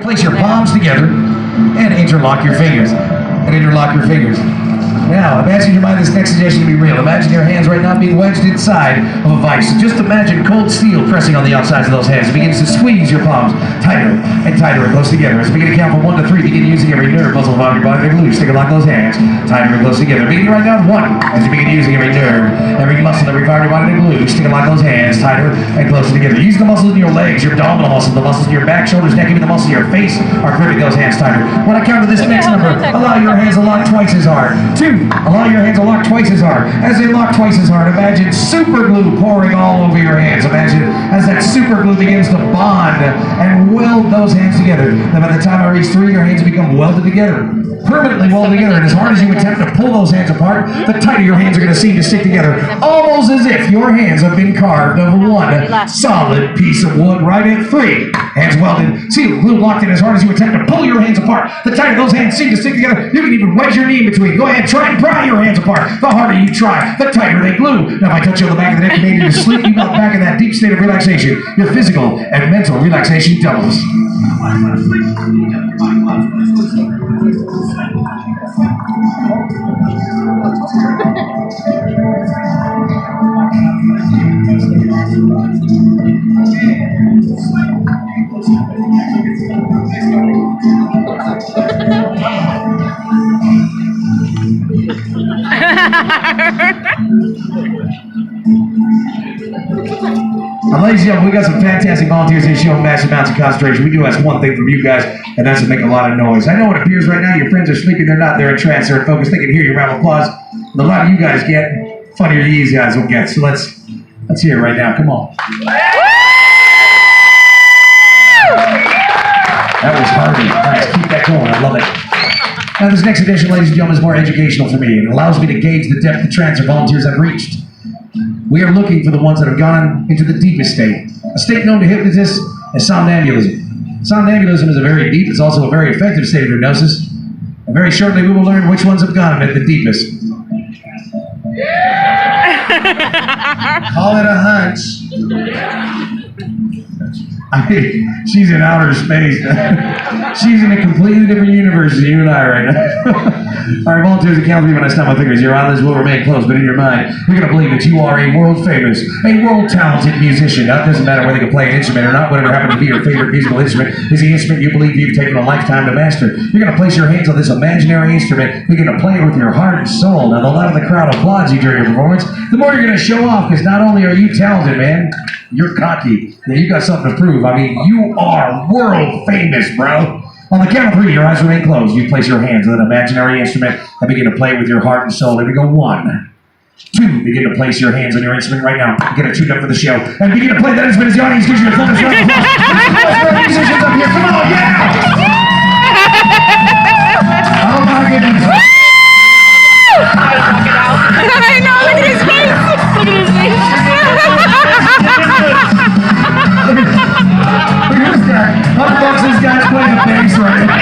Place your palms together and interlock your fingers. Now, imagine your mind this next suggestion to be real. Imagine your hands right now being wedged inside of a vice. So just imagine cold steel pressing on the outsides of those hands. It begins to squeeze your palms tighter and tighter and close together. As we begin to count from 1 to 3, begin using every nerve muscle of your body to loose. Stick and lock those hands tighter and close together. Begin to write down 1 as you begin using every nerve, every muscle, every part of your body to loose. Stick and lock those hands tighter and closer together. Use the muscles in your legs, your abdominal muscles, the muscles in your back, shoulders, neck, even the muscles in your face are gripping those hands tighter. When I count to this next number, allow your hands to lock twice as hard. 2, allow your hands to lock twice as hard. As they lock twice as hard, imagine super glue pouring all over your hands. Imagine as that super glue begins to bond and weld those hands together. Then by the time I reach 3, your hands become welded together. Permanently welded together, and as hard as you attempt to pull those hands apart, the tighter your hands are going to seem to stick together, almost as if your hands have been carved over one solid piece of wood. Right at 3, hands welded, seal, glue locked in. As hard as you attempt to pull your hands apart, the tighter those hands seem to stick together. You can even wedge your knee in between. Go ahead, try and pry your hands apart. The harder you try, the tighter they glue. Now, if I touch you on the back of the neck and make you to sleep, you got back in that deep state of relaxation. Your physical and mental relaxation doubles. Now, ladies and gentlemen, we got some fantastic volunteers here showing massive amounts of concentration. We do ask one thing from you guys, and that's to make a lot of noise. I know it appears right now your friends are sleeping, they're not, they're entranced, they're focused, they can hear your round of applause. The louder you guys get, funnier these guys will get. So let's hear it right now. Come on. That was Harvey. Nice, keep that going. I love it. Now, this next edition, ladies and gentlemen, is more educational for me. It allows me to gauge the depth of trance our volunteers have reached. We are looking for the ones that have gone into the deepest state, a state known to hypnotists as somnambulism. Somnambulism is a very deep, it's also a very effective state of hypnosis. And very shortly we will learn which ones have gone at the deepest. Call it a hunch. I mean, she's in outer space. She's in a completely different universe than you and I right now. All right, volunteers, account with me when I snap my fingers. Your eyelids will remain closed, but in your mind, you're going to believe that you are a world-famous, a world-talented musician. Now, it doesn't matter whether you can play an instrument or not. Whatever happens to be your favorite musical instrument is the instrument you believe you've taken a lifetime to master. You're going to place your hands on this imaginary instrument. You're going to play it with your heart and soul. Now, the louder the crowd applauds you during your performance, the more you're going to show off, because not only are you talented, man, you're cocky. You got something to prove. I mean, you are world famous, bro. On the count of 3, your eyes remain closed. You place your hands on an imaginary instrument and begin to play with your heart and soul. Here we go. 1, 2. Begin to place your hands on your instrument right now. Get it tuned up for the show. And begin to play that instrument as the audience gives you a thunder round of applause. Musicians up here. Come on, yeah! Oh my goodness. I know, look at his face. Look at his face. What the fuck's this guy's playing the bass right now?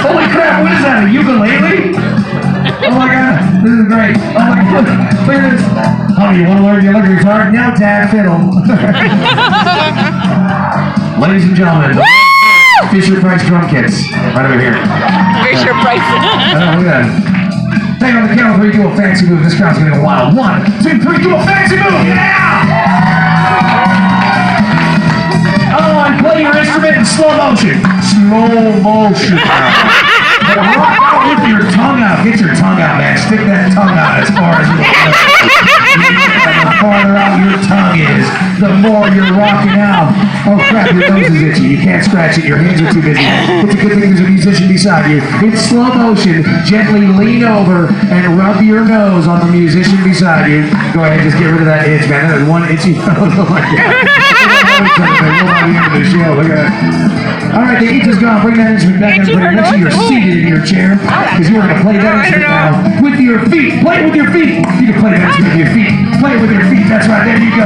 Holy crap, what is that, a ukulele? Oh my god, this is great. Oh my god, look at this. Oh, you want to learn the electric guitar? Now tag fiddle. Ladies and gentlemen, Fisher-Price drum kits. Right over here. Fisher-Price. Look at that. Hang on the count of 3, do a fancy move. This crowd's gonna go wild. 1, 2, 3, do a fancy move! Yeah! Oh, and play your instrument in slow motion. Slow motion. Rock out with your tongue out. Get your tongue out, man. Stick that tongue out as far as you can. The farther out your tongue is, the more you're rocking out. Oh crap, your nose is itchy. You can't scratch it. Your hands are too busy. It's a good thing there's a musician beside you. In slow motion, gently lean over and rub your nose on the musician beside you. Go ahead, just get rid of that itch, man. That is one itchy nose. Oh my god. The show. Look at that. All right, the itch is gone. Bring that instrument back up. Make sure you're seated in your chair, because you're going to play that instrument now with your feet. Play it with your feet. You can play that instrument with your feet. Play it with your feet. That's right. There you go.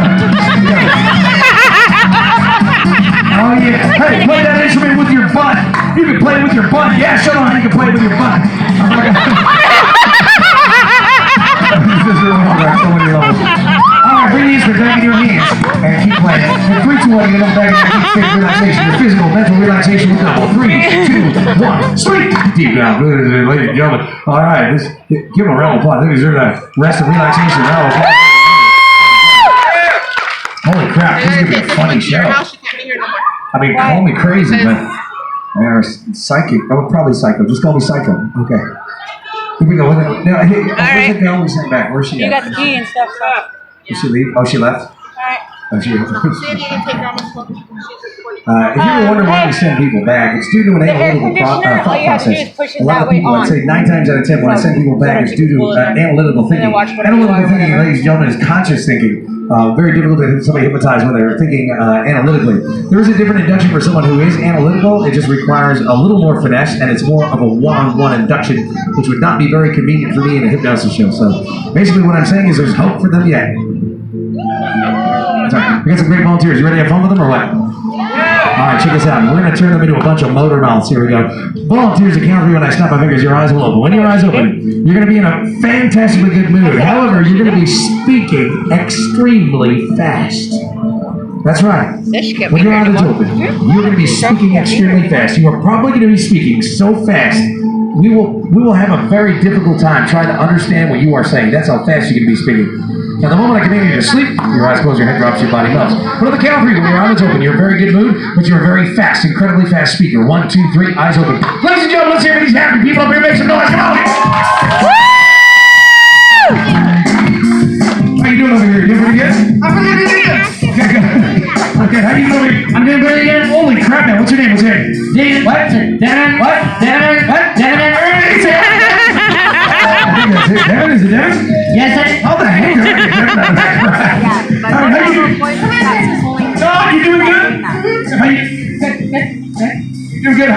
Oh yeah. Hey, play that instrument with your butt. You can play it with your butt. Yeah, shut on. You can play it with your butt. This is really hard. So many levels. All right, bring the instrument back in your hands and keep playing. In 3, 2, 1, you get back into deep state of relaxation. Your physical, mental relaxation will double. 3, 2, 1, sleep. Deep down, ladies and gentlemen. All right, give them a round of applause. They deserve the rest of relaxation. Round of applause. Holy crap, this is gonna be a funny show. I mean, call me crazy, but psychic. Oh, probably psycho. Just call me psycho. Okay. Here we go. Now, hey, where's the girl we sent back? Where's she at? You got the key and stuff. Did she leave? Oh, she left? Alright. Oh, she left. If you were wondering why we send people back, it's due to an analytical thought process. A lot of people, I'd say 9 times out of 10, when I send people back, it's due to analytical thinking. Analytical thinking, ladies and gentlemen, is conscious thinking. Very difficult to have somebody hypnotized when they're thinking analytically. There is a different induction for someone who is analytical. It just requires a little more finesse, and it's more of a one-on-one induction, which would not be very convenient for me in a hypnosis show. So basically what I'm saying is there's hope for them yet. Sorry. We got some great volunteers. You ready to have fun with them or what? All right, check this out. We're going to turn them into a bunch of motor mouths. Here we go. Volunteers to count for you when I snap my fingers. Your eyes will open. When your eyes open, you're going to be in a fantastically good mood. However, you're going to be speaking extremely fast. That's right. When your eyes open, you're going to be speaking extremely fast. You are probably going to be speaking so fast, we will have a very difficult time trying to understand what you are saying. That's how fast you're going to be speaking. Now, the moment I command you to sleep, your eyes close, your head drops, your body melts. But on the count of 3, when your eyes open, you're in a very good mood, but you're a very fast, incredibly fast speaker. 1, 2, 3, eyes open. Ladies and gentlemen, let's hear for these happy people up here. Make some noise. Come on. How you doing over here? You doing pretty good? I'm pretty good. Okay, good. Okay, how you doing? I'm doing pretty good. Holy crap, man. What's your name? What's your name? David. What? Devin. What? Devin. What? Devin. Is it Devin? Yes, sir. How the heck did I get Devin out of that? How you doing? Oh, you doing good? How you doing good? I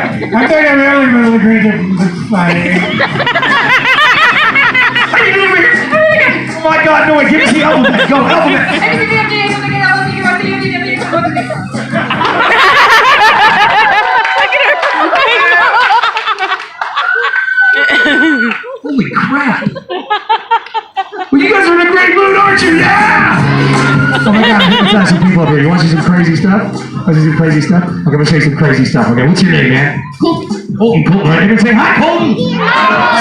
thought I really was a great difference. How you doing here? Oh my God, no, give us the alphabet. Go, alphabet. Holy crap! Well, you guys are in a great mood, aren't you? Yeah! Oh my God, I'm hypnotizing some people up here. You want to see some crazy stuff? Want to see some crazy stuff? Okay, I'm gonna show you some crazy stuff. Okay, what's your name, man? Colton. Colton, right? You're gonna say hi, Colton.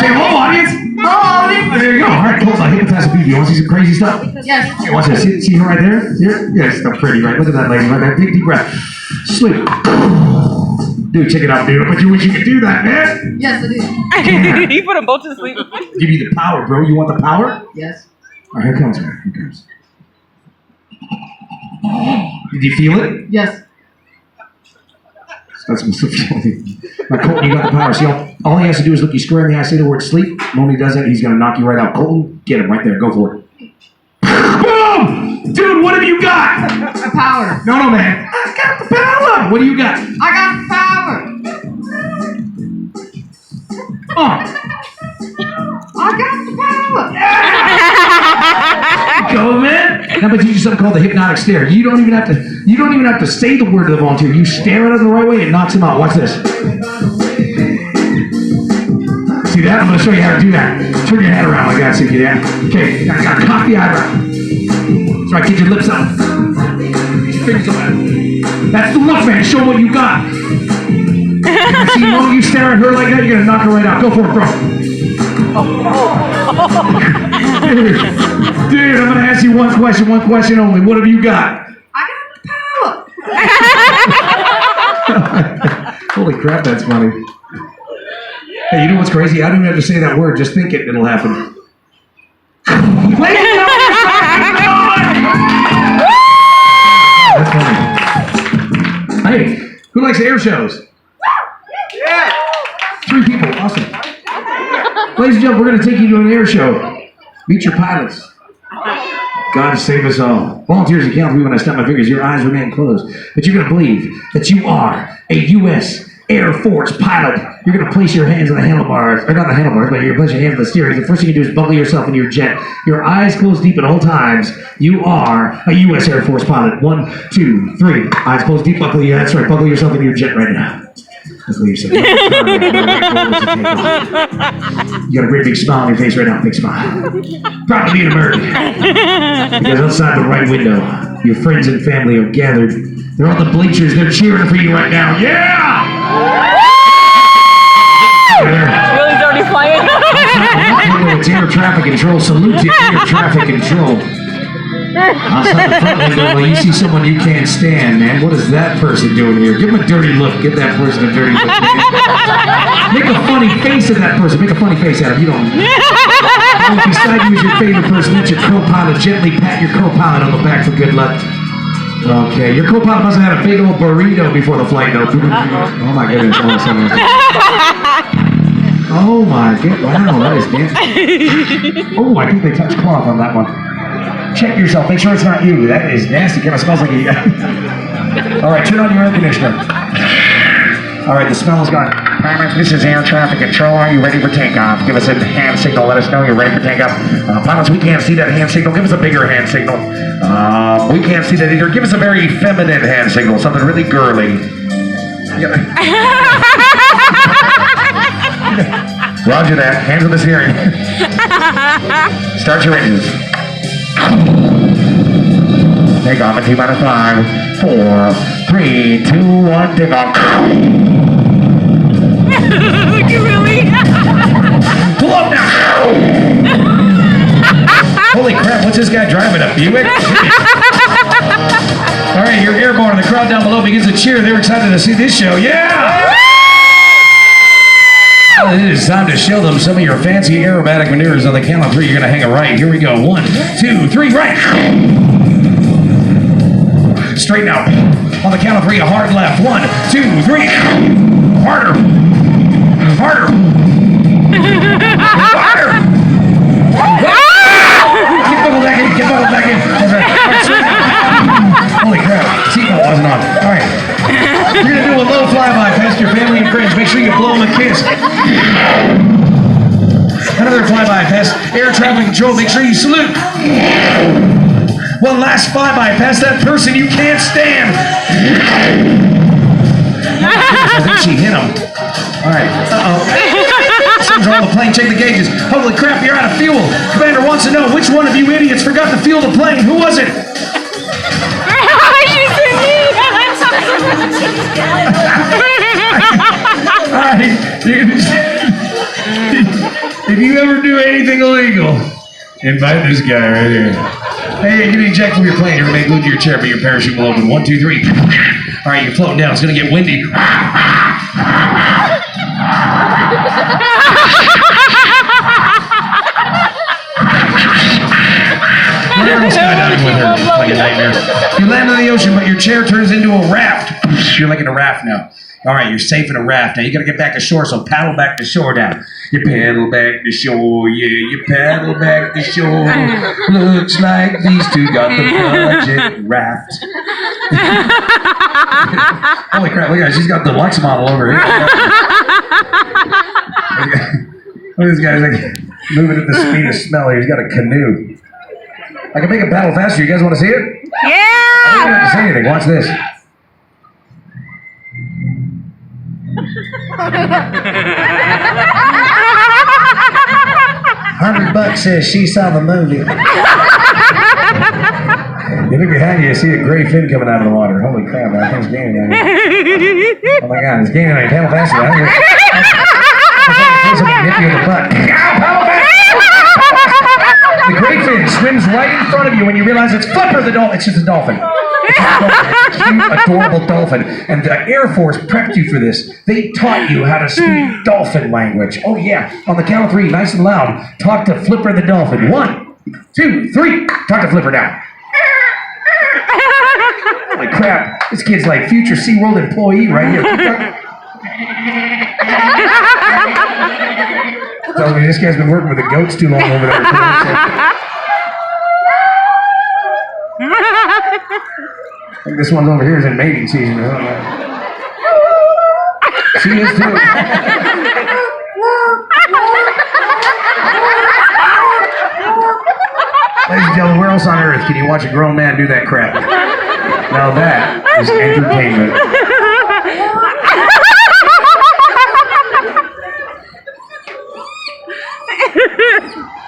Say hello, audience. Hello, audience. There you go. All right, Colton, I hypnotize some people. You want to see some crazy stuff? Yes. Okay, watch this. See her right there? Here? Yes, that's pretty, right? Look at that lady right there. Big deep breath. Sleep. Dude, check it out, dude. But you wish you could do that, man. Yes, I do. Yeah. You put them both to sleep. Give you the power, bro. You want the power? Yes. All right, here comes, man. Here comes. Did you feel it? Yes. That's some stuff. Now, Colton, you got the power. See, all he has to do is look you square in the eye, say the word sleep. The moment he does that, he's going to knock you right out. Colton, get him right there. Go for it. Boom! Dude, what have you got? The power. No, man. I got the power. What do you got? I got the power. Oh. I got the power. Go, man. Now, but you do something called the hypnotic stare. You don't even have to say the word to the volunteer. You stare at him the right way, it knocks him out. Watch this. See that? I'm going to show you how to do that. Turn your head around like that. See if you can. Okay. Now, cock the eyebrow. That's right. Get your lips up. Get your fingers up. That's the look, man. Show what you got. See, the moment you stare at her like that, you're going to knock her right out. Go for it, bro. Dude, I'm going to ask you one question only. What have you got? I got the power. Holy crap, that's funny. Hey, you know what's crazy? I don't even have to say that word. Just think it, it'll happen. That's funny. Hey, who likes air shows? Yeah. 3 people, awesome. Ladies and gentlemen, we're going to take you to an air show. Meet your pilots. God save us all. Volunteers to count for you when I snap my fingers. Your eyes remain closed. But you're going to believe that you are a U.S. Air Force pilot. You're going to place your hands on the handlebars. Or not the handlebars, but you're going to place your hands on the steering. The first thing you do is buckle yourself in your jet. Your eyes closed deep at all times. You are a U.S. Air Force pilot. 1, 2, 3. Eyes closed deep. Buckle your. That's right. Buckle yourself in your jet right now. Buckle yourself. You got a great big smile on your face right now. Big smile. Proud to be an American. Because outside the right window, your friends and family are gathered They're on the bleachers. They're cheering for you right now. Yeah! Really dirty playing. It's air traffic control. Salute to air traffic control. Outside the front window, well, you see someone you can't stand, man. What is that person doing here? Give him a dirty look. Give that person a dirty look. Man. Make a funny face at that person. Make a funny face at him. You don't. Oh, beside you is your favorite person. That's your co-pilot. Gently pat your co-pilot on the back for good luck. Okay, your co-pilot must have had a big old burrito before the flight opened. Oh my goodness. Oh my goodness. Wow, that is nasty. Oh, I think they touched cloth on that one. Check yourself. Make sure it's not you. That is nasty. Kind of smells like a... All right, turn on your air conditioner. All right, the smell is gone. Pilots, this is air traffic control. Are you ready for takeoff? Give us a hand signal. Let us know you're ready for takeoff. Pilots, we can't see that hand signal. Give us a bigger hand signal. We can't see that either. Give us a very feminine hand signal. Something really girly. Roger that. Hands on the steering. Start your engines. Take off at T-minus 5, 4, 3, 2, 1, take off. You really? Pull up now! Holy crap, what's this guy driving, a Buick? All right, you're airborne, and the crowd down below begins to cheer. They're excited to see this show. Yeah! Well, it is time to show them some of your fancy aerobatic maneuvers. On the count of 3, you're going to hang a right. Here we go. 1, 2, 3, right. Straighten out. On the count of 3, a hard left. 1, 2, 3. Harder. Harder. Harder. Get buckled back in. Get buckled back in. That's right. Holy crap. Seatbelt wasn't on. All right. You're going to do a low flyby past your family and friends. Make sure you blow them a kiss. Another flyby past air traffic control. Make sure you salute. One last flyby past that person you can't stand. I think she hit him. All right. Uh-oh. Something's wrong with the plane. Check the gauges. Holy crap, you're out of fuel. Commander wants to know which one of you idiots forgot to fuel the plane. Who was it? All right. If you ever do anything illegal, invite this guy right here. Hey, get eject from your plane. You remain glued to your chair, but your parachute will open. 1, 2, 3. All right, you're floating down. It's going to get windy. Skydiving with her, like a nightmare. You land in the ocean, but your chair turns into a raft. You're like in a raft now. All right, you're safe in a raft. Now you gotta get back to shore, so paddle back to shore now. You paddle back to shore, yeah, you paddle back to shore. Looks like these two got the budget raft. Holy crap, look at her. She's got the Lux model over here. Look at this guy's like moving at the speed of smell here. He's got a canoe. I can make it paddle faster. You guys want to see it? Yeah! I don't have to say anything. Watch this. $100 says she saw the movie. You look behind you, you see a gray fin coming out of the water. Holy crap, that thing's gaining on you. Oh my god, it's gaining on you. Paddle faster. Hit you in the butt. Paddle back! The gray fin swims right in front of you when you realize it's Flipper the dolphin. It's just a dolphin. It's a cute, adorable dolphin. And the Air Force prepped you for this. They taught you how to speak dolphin language. Oh yeah. On the count of 3, nice and loud, talk to Flipper the dolphin. 1, 2, 3. Talk to Flipper now. Holy crap. This kid's like future SeaWorld employee right here. Tells me this guy's been working with the goats too long over there. I think this one's over here is in mating season. I don't know. She is too. Ladies and gentlemen, where else on earth can you watch a grown man do that crap? Now that is entertainment.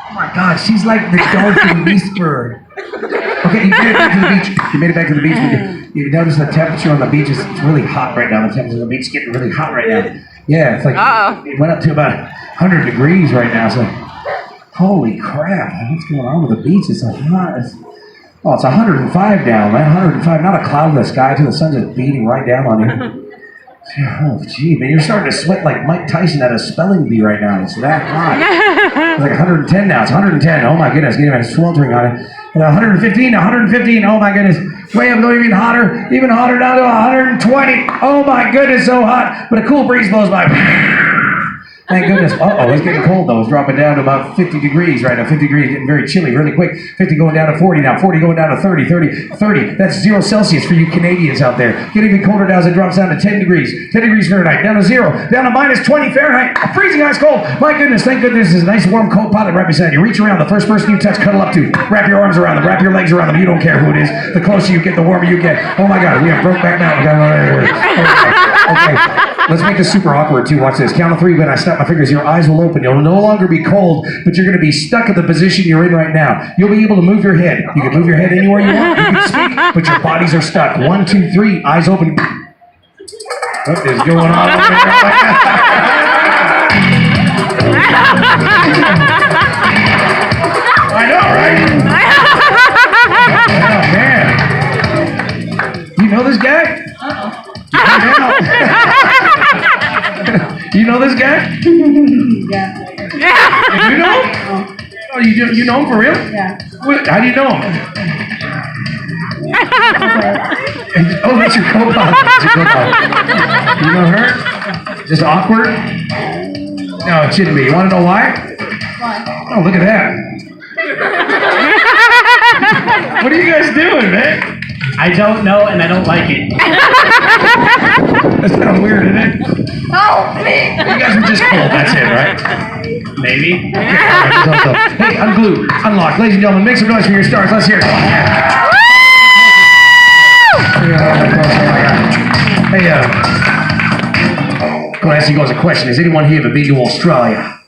Oh my God, she's like the dolphin whisperer. Okay, you made it back to the beach. You made it back to the beach. You notice the temperature on the beach is it's really hot right now. The temperature on the beach is getting really hot right now. Yeah, it's like it went up to about 100 degrees right now. So, holy crap! What's going on with the beach? It's so hot. It's 105 down, man. 105. Not a cloud in the sky. Too. The sun's just beating right down on you. Oh, gee, man, you're starting to sweat like Mike Tyson at a spelling bee right now. It's that hot. It's like 110 now. It's 110. Oh, my goodness. Getting a sweltering on it. 115, 115. Oh, my goodness. Way up, going even hotter down to 120. Oh, my goodness, so hot. But a cool breeze blows by. Thank goodness. Uh-oh, it's getting cold, though. It's dropping down to about 50 degrees right now. 50 degrees, getting very chilly really quick. 50 going down to 40 now. 40 going down to 30, 30, 30. That's 0 Celsius for you Canadians out there. Getting even colder now as it drops down to 10 degrees. 10 degrees Fahrenheit. Down to 0. Down to minus 20 Fahrenheit. Freezing ice cold. My goodness, thank goodness there's a nice warm coat pilot right beside you. Reach around. The first person you touch, cuddle up to. Wrap your arms around them. Wrap your legs around them. You don't care who it is. The closer you get, the warmer you get. Oh, my God. We have Brokeback Mountain. Okay. Let's make this super awkward, too. Watch this. Count of 3. When I snap my fingers, your eyes will open. You'll no longer be cold, but you're going to be stuck at the position you're in right now. You'll be able to move your head. You can move your head anywhere you want. You can speak, but your bodies are stuck. 1, 2, 3. Eyes open. What is going on over here? I know, right? Oh, man. You know this guy? You know this guy? Yeah. You know him? Oh, you know him for real? Yeah. How do you know him? Oh, that's your co-pilot. You know her? Just awkward? No, it shouldn't be. You want to know why? Why? Oh, look at that. What are you guys doing, man? I don't know, and I don't like it. That's kind of weird, isn't it? Help me! You guys were just cold. That's it, right? Maybe. Hey, unglued, unlocked. Ladies and gentlemen, make some noise for your stars. Let's hear it. Hey, I'm going to ask you guys a question. Has anyone here ever been to Australia?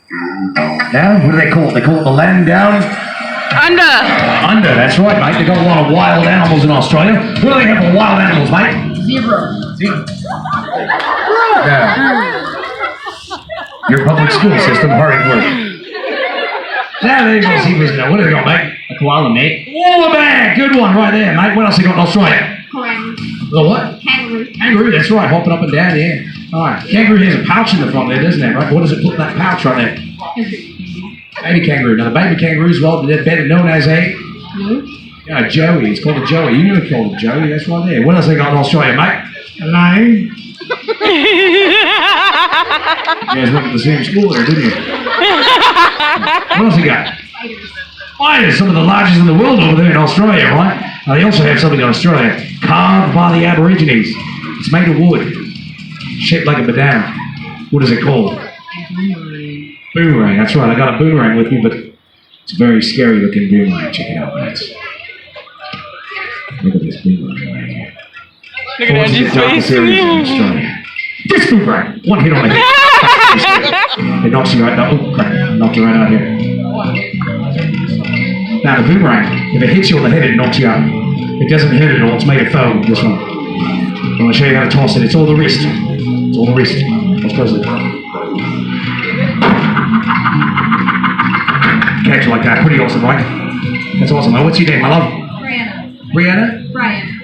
Yeah? What do they call it? They call it the land down? Under, that's right, mate. They got a lot of wild animals in Australia. What do they have for wild animals, mate? Zebra. Yeah. Your public school system, hard at work. Now there you go, zebras now. What do they got, mate? A koala, mate. Koala bear, good one right there, mate. What else they got in Australia? Kangaroo. The what? Kangaroo. Kangaroo, that's right, hopping up and down, yeah. All right, kangaroo has a pouch in the front there, doesn't it, right? What does it put in that pouch right there? Baby kangaroo. Now the baby kangaroos, well, they're better known as a Joey. It's called a Joey. You know it's called a Joey. That's right there. What else they got in Australia, mate? Hello. You guys went to the same school there, didn't you? What else they got? Spiders. Some of the largest in the world over there in Australia, right? Now they also have something in Australia carved by the Aborigines. It's made of wood, shaped like a banana. What is it called? Boomerang, that's right. I got a boomerang with me, but it's a very scary looking boomerang. Check it out, guys. Look at this boomerang right here. Look at Angie's face. This boomerang, one hit on the head. It knocks you right out. Oh, crap. Knocked you right out here. Now, the boomerang, if it hits you on the head, it knocks you out. It doesn't hit at all. It's made of foam, this one. I'm going to show you how to toss it. It's all the wrist. It's all the wrist. Let's press it. Catch it like that. Pretty awesome, right? That's awesome. Now, what's your name, my love? Brianna? Brian.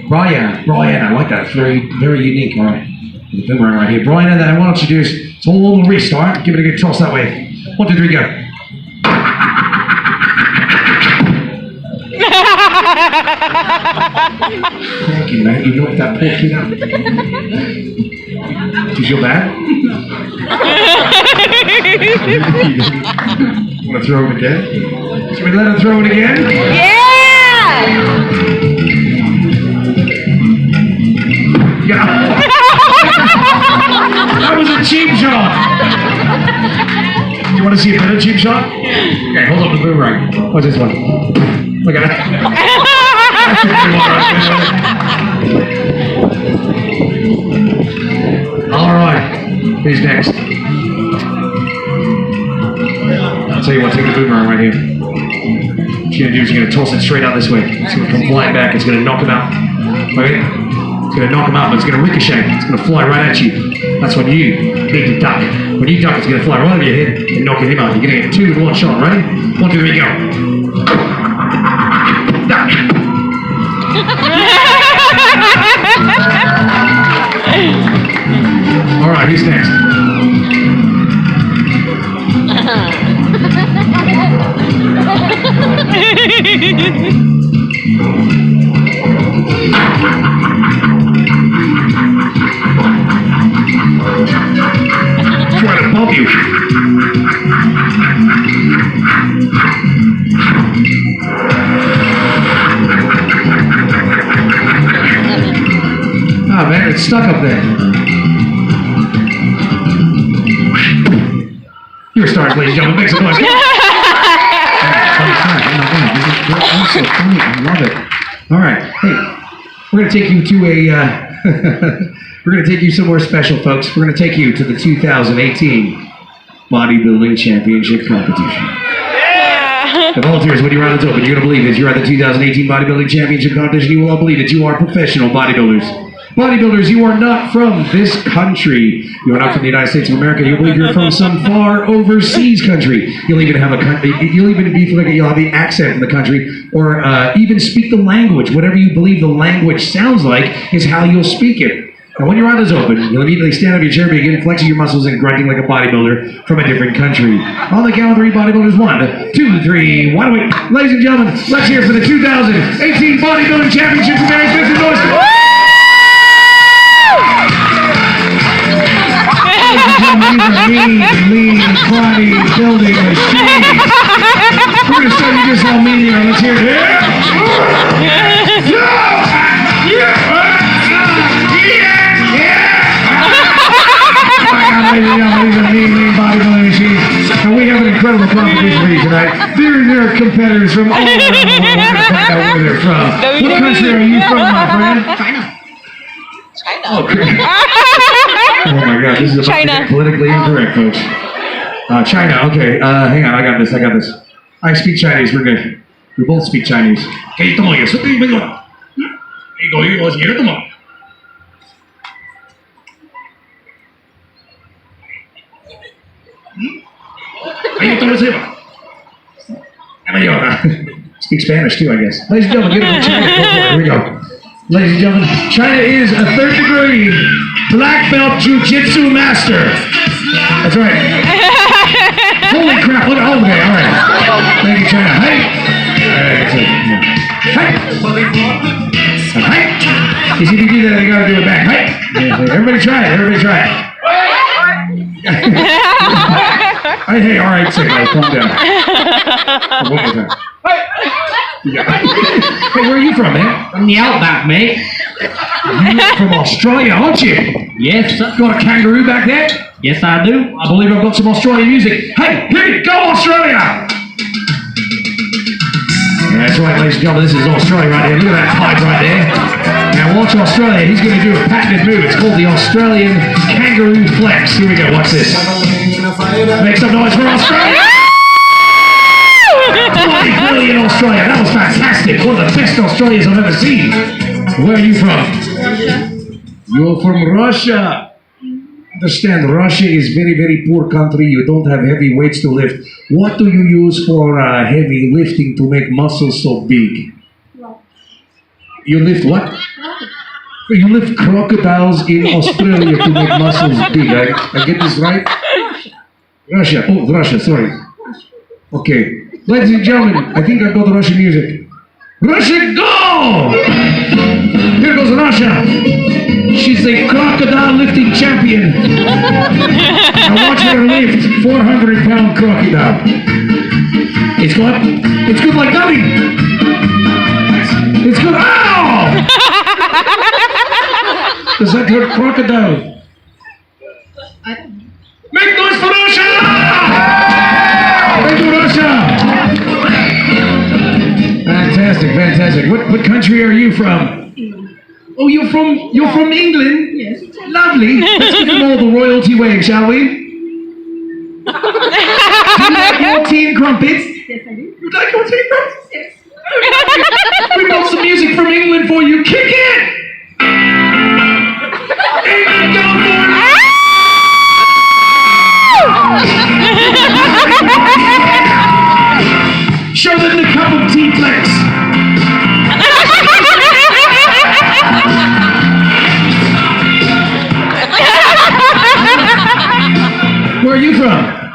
I like that. It's very, very unique, all right? The boomerang right here. Brianna, then what I want you to do is, it's all on the wrist, all right? Give it a good toss that way. 1, 2, 3, go. Thank you, man. You knocked that poor kid out. Do you feel bad? Want to throw it again? Should we let him throw it again? Yeah! That was a cheap shot. You want to see a better cheap shot? Okay, hold up the boomerang. What's this one? Look at that. All right. Who's next? I'll tell you what. Take the boomerang right here. What you're gonna do is you're gonna toss it straight out this way. It's gonna come flying back. It's gonna knock him out. Okay. It's going to knock him out, but it's going to ricochet. It's going to fly right at you. That's when you need to duck. When you duck, it's going to fly right over your head and knock him out. You're going to get 2 with 1 shot. Ready? 1, 2, 3, go. Duck. All right, who's next? Trying to bump you. Oh man, it's stuck up there. You're stars, ladies and gentlemen. Make some noise. Oh my God, this is so funny. I love it. All right, hey, we're gonna take you to a. We're gonna take you somewhere special, folks. We're gonna take you to the 2018 Bodybuilding Championship competition. The volunteers, when your eyes open, you're gonna believe it. You're at the 2018 Bodybuilding Championship competition. You will all believe it. You are professional bodybuilders. Bodybuilders, you are not from this country. You are not from the United States of America. You believe you're from some far overseas country. You'll even have you'll even be like you'll have the accent in the country, or even speak the language. Whatever you believe the language sounds like is how you'll speak it. And when your eyes is open, you'll immediately stand up in your chair, begin flexing your muscles and grunting like a bodybuilder from a different country. On the count of 3, bodybuilders, 1, 2, 3, wide awake. Ladies and gentlemen, let's hear for the 2018 Bodybuilding Championship from Mary Smith and Noise. Mean, bodybuilding machine. We're going to show you just how mean you are. Let's hear it. Ladies and gentlemen, these are mean bodybuilding machines. And we have an incredible competition for you tonight. There are competitors from all around the world. We're going to find out where they're from. What country are you from, my friend? China. Oh, great. Oh my God, this is about to get politically incorrect, folks. China, okay. Hang on, I got this. I speak Chinese, we're good. We both speak Chinese. Okay, come on, you go. Come on. Speak Spanish too, I guess. Ladies and gentlemen, get over to China. Here we go. Ladies and gentlemen, China is a 3rd degree black belt jiu-jitsu master. That's right. Holy crap, look at all okay, all right. Thank you, China. Hey. Hey. Hey. You see, if you do that, you gotta do it back. Hey. Everybody try it. Hey, all right, say it. Calm down. One more time. Hey, where are you from, man? From the outback, mate. You're from Australia, aren't you? Yes, sir. Got a kangaroo back there? Yes, I do. I believe I've got some Australian music. Hey, here you go, Australia! That's right, ladies and gentlemen, this is Australia right here. Look at that pipe right there. Now watch Australia. He's going to do a patented move. It's called the Australian Kangaroo Flex. Here we go. Watch this. Make some noise for Australia. Brilliant Australia. That was fantastic. One of the best Australians I've ever seen. Where are you from? You're from Russia. Understand, Russia is very, very poor country. You don't have heavy weights to lift. What do you use for heavy lifting to make muscles so big? You lift what? You lift crocodiles in Australia to make muscles big. I get this right? Russia. Oh, Russia, sorry. Okay. Ladies and gentlemen, I think I've got the Russian music. Russia, go! Here goes Russia. She's a crocodile lifting champion. Now watch her lift 400-pound crocodile. It's good. It's good like nothing. It's good. Ow! Does that hurt crocodile? Make noise for Russia! Thank you, Russia! Fantastic, fantastic. What country are you from? Oh, you're from England? Yes. Lovely. Let's give them all the royalty wave, shall we? Do you like your tea and crumpets? Yes, I do. You like your tea and crumpets? Yes. We got some music from England for you. Kick it!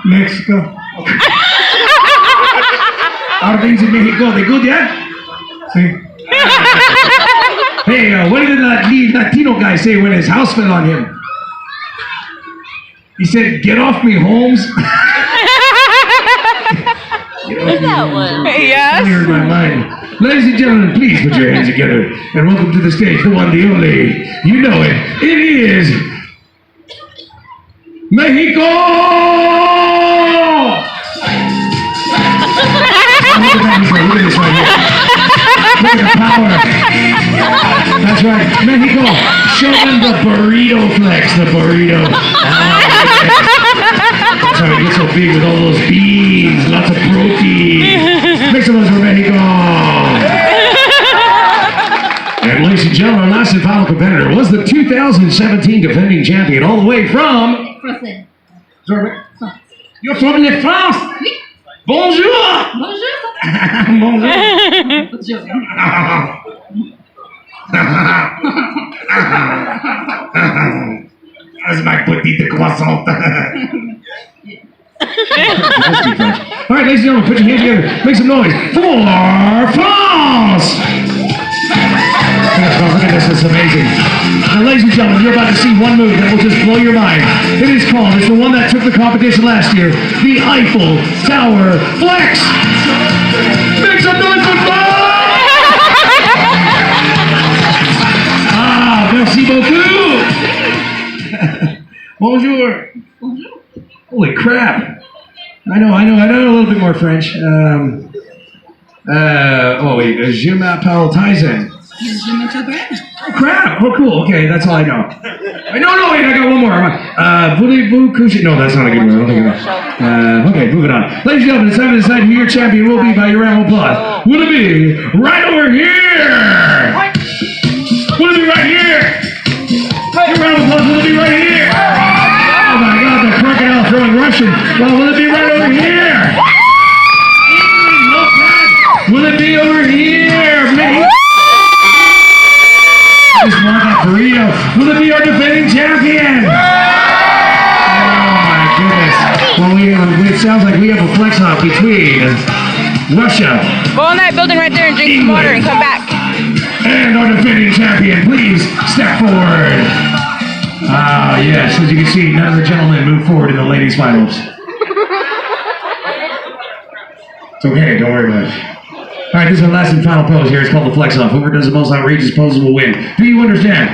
Mexico. How are things in Mexico? They good, yeah? See? Hey, what did the Latino guy say when his house fell on him? He said, "Get off me, Holmes." What's that one? Yes. Cleared my mind. Ladies and gentlemen, please put your hands together and welcome to the stage, the one, the only. You know it. It is Mexico! Look at Mexico. Look at this right here. Look at the power. That's right. Mexico, show them the burrito flex, the burrito. That's how it gets so big with all those beans, lots of protein. Make some noise for Mexico. And ladies and gentlemen, our last and final competitor was the 2017 defending champion, all the way from... Procès. You're from La France? Bonjour! Bonjour. Bonjour. That's my petite croissant. All right, ladies and gentlemen, put your hands together. Make some noise for France! Look at this, it's amazing. Now, ladies and gentlemen, you're about to see one move that will just blow your mind. It is called, it's the one that took the competition last year, the Eiffel Tower Flex! Make some noise for France! Ah, merci beaucoup! Bonjour! Holy crap! I know a little bit more French. Je m'appelle Tyson. Oh, crap! Oh, cool. Okay, that's all I know. No, wait, I got one more. Voulez-vous coucher? No, that's not a good one. I don't think okay, moving on. Ladies and gentlemen, it's time to decide who your champion will be by your round of applause. Will it be right over here? Will it be right here? Your round of applause, will it be right here? Oh my God, the crocodile throwing Russian. Well, will it be right over here? Will it be over here? Maybe. Just want that burrito. Will it be our defending champion? Oh my goodness. Well, it sounds like we have a flex off between Russia. Go in that building right there and drink some water and come back. And our defending champion, please step forward. Ah, yes, as you can see, none of the gentlemen move forward in the ladies' finals. It's okay, don't worry about it. All right, this is our last and final pose here. It's called the flex off. Whoever does the most outrageous poses will win. Do you understand?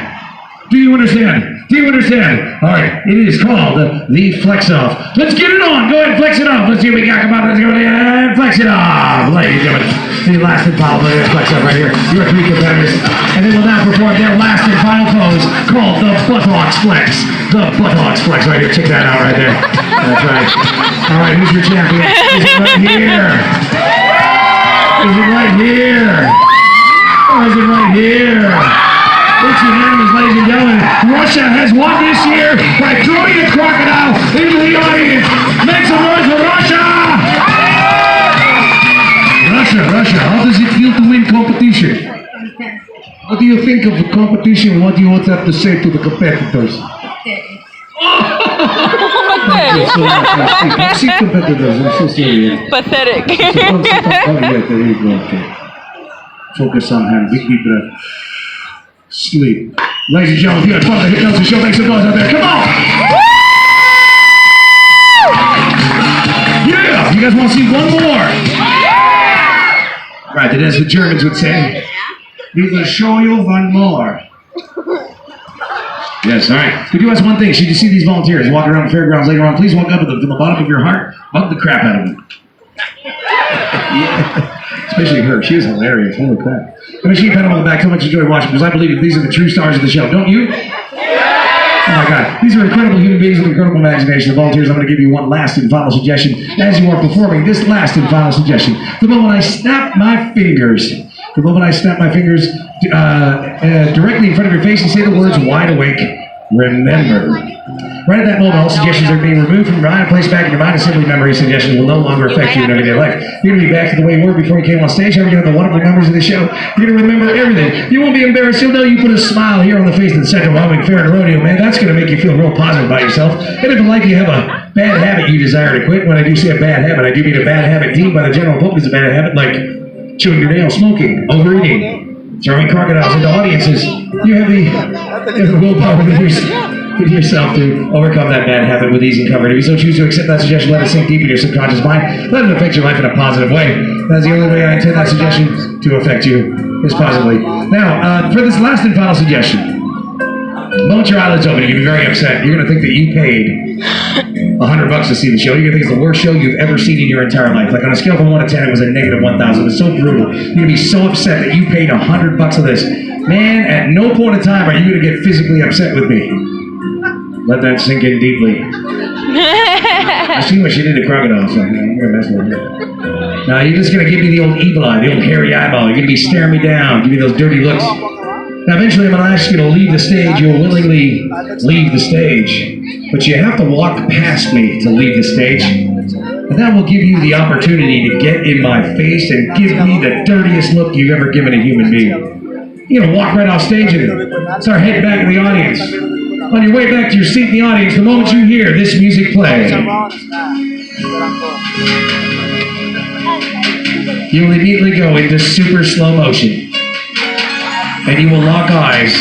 Do you understand? Do you understand? All right, it is called the flex off. Let's get it on. Go ahead and flex it off. Let's see what we got. Come on, let's go ahead and flex it off. Ladies and gentlemen, the last and final flex off right here. Your three competitors. And they will now perform their last and final pose called the buttocks flex. The buttocks flex right here. Check that out right there. That's right. All right, who's your champion? Is it right here? Is it right here? Or is it right here? It's unanimous, ladies and gentlemen. Russia has won this year by throwing a crocodile into the audience. Make some noise for Russia! Russia, how does it feel to win competition? What do you think of the competition? What do you have to say to the competitors? Thank you so much. Merci competitors, I'm so sorry. Pathetic. There you go. Okay. Focus on hand, big deep breath. Sleep. Ladies and gentlemen, if you had fun, the Hit Notes Show, make some noise out there. Come on! Yeah! You guys want to see one more? Right, then as the Germans would say, we will show you one more. Yes, all right. Could you ask one thing? Should you see these volunteers walk around the fairgrounds later on, please walk up to them from the bottom of your heart, bug the crap out of them. Yeah. Especially her. She was hilarious. Holy crap. I mean, she pat them on the back. So much enjoyed watching because I believe that these are the true stars of the show. Don't you? Oh my God. These are incredible human beings with incredible imagination. The volunteers, I'm going to give you one last and final suggestion as you are performing this last and final suggestion. The moment I snap my fingers, directly in front of your face and say the words wide awake, remember. Right at that moment, all suggestions are being removed from your mind and placed back in your mind, and simply memory suggestions will no longer affect you in everyday life. You're going to be back to the way you were before you came on stage. However, you're going to have the wonderful memories of the show. You're going to remember everything. You won't be embarrassed. You'll know you put a smile here on the face of the Central Wyoming Fair and Rodeo, man. That's going to make you feel real positive about yourself. And if in life you have a bad habit you desire to quit, when I do say a bad habit, I do mean a bad habit deemed by the general public as a bad habit, like chewing your nails, smoking, overeating, throwing crocodiles into audiences. You have the willpower to yourself to overcome that bad habit with ease and comfort. If you so choose to accept that suggestion, let it sink deep in your subconscious mind. Let it affect your life in a positive way. That's the only way I intend that suggestion to affect you, is positively. Now, for this last and final suggestion, the moment your eyelids open, you're going to be very upset. You're going to think that you paid $100 to see the show. You're going to think it's the worst show you've ever seen in your entire life. Like on a scale from 1 to 10, it was a negative 1,000. It was so brutal. You're going to be so upset that you paid $100 for this. Man, at no point in time are you going to get physically upset with me. Let that sink in deeply. I see what she did to crocodiles. So I'm going to mess with her. Now, you're just going to give me the old evil eye, the old hairy eyeball. You're going to be staring me down, give me those dirty looks. Now, eventually, I'm going to ask you to leave the stage. You'll willingly leave the stage. But you have to walk past me to leave the stage. And that will give you the opportunity to get in my face and give me the dirtiest look you've ever given a human being. You're going to walk right off stage and start heading back in the audience. On your way back to your seat in the audience, the moment you hear this music play, you will immediately go into super slow motion. And you will lock eyes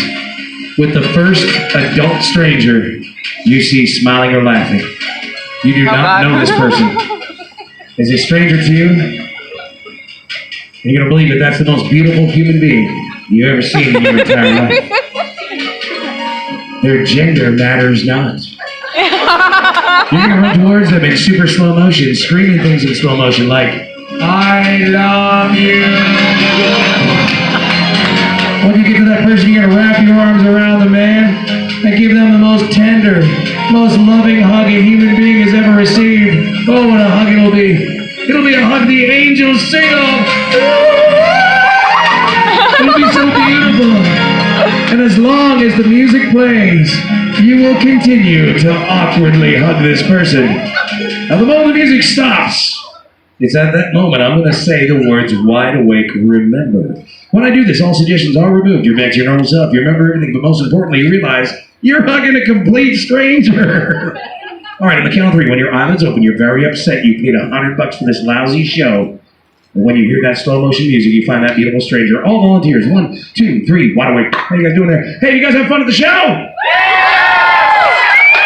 with the first adult stranger you see smiling or laughing. You do not know this person. Is a stranger to you? And you're going to believe that that's the most beautiful human being you've ever seen in your entire life. Their gender matters not. You're going to run towards them in super slow motion, screaming things in slow motion like, I love you. When you get to that person, you're going to wrap your arms around the man and give them the most tender, most loving hug a human being has ever received. Oh, what a hug it'll be. It'll be a hug the angels sing of. It'll be so beautiful. And as long as the music plays, you will continue to awkwardly hug this person. Now, the moment the music stops, it's at that moment I'm going to say the words wide awake, remember. When I do this, all suggestions are removed. You're back to your normal self. You remember everything, but most importantly, you realize you're hugging a complete stranger. All right, on the count of 3, when your eyelids open, you're very upset. You paid $100 for this lousy show. And when you hear that slow motion music, you find that beautiful stranger. All volunteers. 1, 2, 3, wide awake. How you guys doing there? Hey, you guys have fun at the show?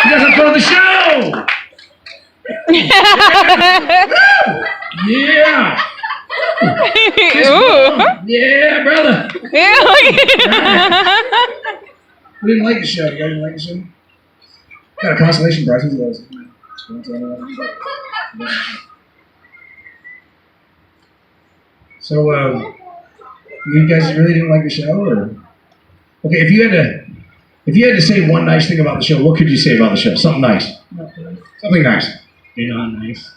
You guys have fun at the show? Yeah. Yeah, brother. We didn't like the show. You guys didn't like the show? Got a consolation prize. Who's those? So, you guys really didn't like the show, or? Okay, if you had to say one nice thing about the show, what could you say about the show? Something nice. Something nice. You're not nice.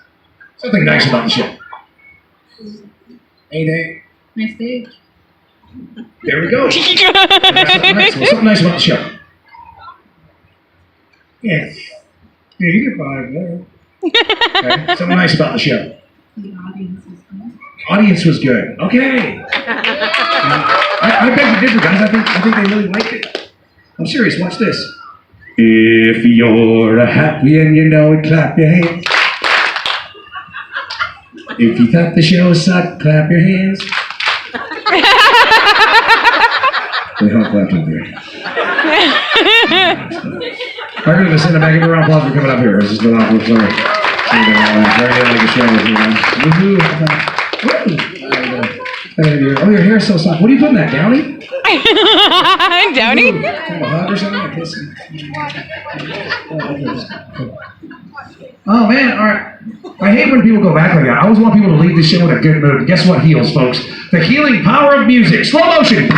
Something nice about the show. Anything? Nice stage. There we go. Something nice. Well, something nice about the show. Yeah. Yeah, you can find it there. Okay. Something nice about the show. The audience was good. Audience was good. Okay. I beg to differ, guys. I think they really liked it. I'm serious. Watch this. If you're happy and you know it, clap your hands. If you thought the show sucked, clap your hands. They don't clap in there. All right, let's send a back of a round of applause for coming up here. This is the awkward story. Very like a show. Oh, your hair's so soft. What are you putting that, Downy? Downy? Kind of a hug or something? I guess. Oh, man, all right. I hate when people go back like that. I always want people to leave the show in a good mood. Guess what heals, folks? The healing power of music. Slow motion.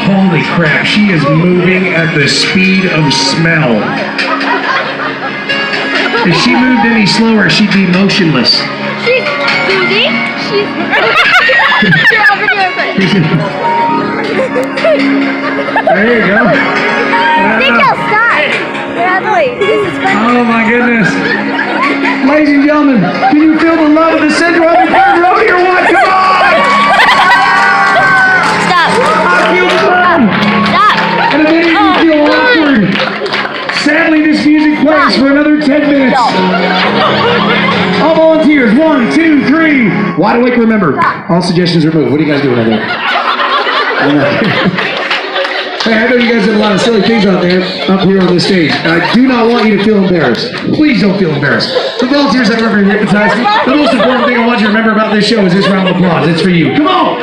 Holy crap, she is moving at the speed of smell. If she moved any slower, she'd be motionless. She's Susie. She's. Here, I'll video it first. There you go. Nico, stop. You're out of the way. This is fun. Oh my goodness. Ladies and gentlemen, can you feel the love of the Central Hudson Third Row here? What? Come on! Stop. I feel fun! Stop. And if any of you feel awkward, sadly this music plays for another 10 minutes. All volunteers, 1, 2, 3. Wide awake, remember. All suggestions are moved. What are you guys doing out there? Hey, I know you guys have a lot of silly things out there up here on this stage. I do not want you to feel embarrassed. Please don't feel embarrassed. The volunteers have ever hypnotized. The most important thing I want you to remember about this show is this round of applause. It's for you. Come on!